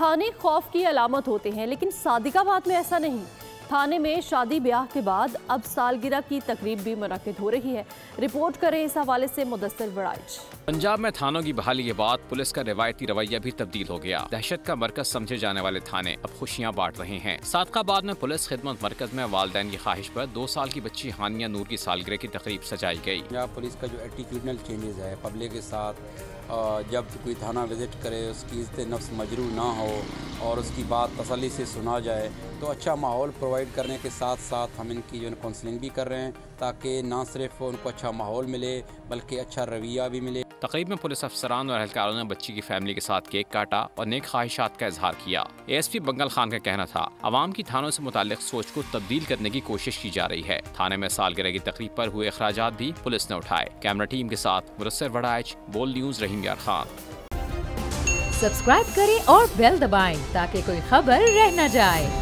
थाने खौफ की अलामत होते हैं, लेकिन सादिकाबाद में ऐसा नहीं। थाने में शादी ब्याह के बाद अब सालगिरह की तकरीब भी मुनक्किद हो रही है। रिपोर्ट करें इस हवाले से मुदस्सिर वड़ाइच। पंजाब में थानों की बहाली के बाद पुलिस का रिवायती रवैया भी तब्दील हो गया। दहशत का मरकज समझे जाने वाले थाने अब खुशियां बांट रहे हैं। सादकाबाद में पुलिस खिदमत मरकज में वालिदैन की ख्वाहिश पर 2 साल की बच्ची हानिया नूर की सालगिरह की तकरीब सजाई गई। यहाँ पुलिस का जो एटीट्यूडनल चेंजेस है पब्लिक के साथ, जब कोई थाना विजिट करे उसकी इज्जत नफ्स मजरू ना हो और उसकी बात तसल्ली से सुना जाए, तो अच्छा माहौल प्रोवाइड करने के साथ साथ हम इनकी जो काउंसलिंग भी कर रहे हैं ताकि ना सिर्फ उनको अच्छा माहौल मिले बल्कि अच्छा रवैया भी मिले। तकरीब में पुलिस अफसरान और एहलकारों ने बच्ची की फैमिली के साथ केक काटा और नेक ख्वाहिशात का इजहार किया। ASP बंगल खान का कहना था, आवाम की थानों से मुताल्लिक सोच को तब्दील करने की कोशिश की जा रही है। थाने में सालगिरह की तकरीब पर हुए अखराजात भी पुलिस ने उठाए। कैमरा टीम के साथ मुदस्सिर वड़ाइच, बोल न्यूज, रहीम यार खान। सब्सक्राइब करें और बेल दबाएं ताकि कोई खबर रह न जाए।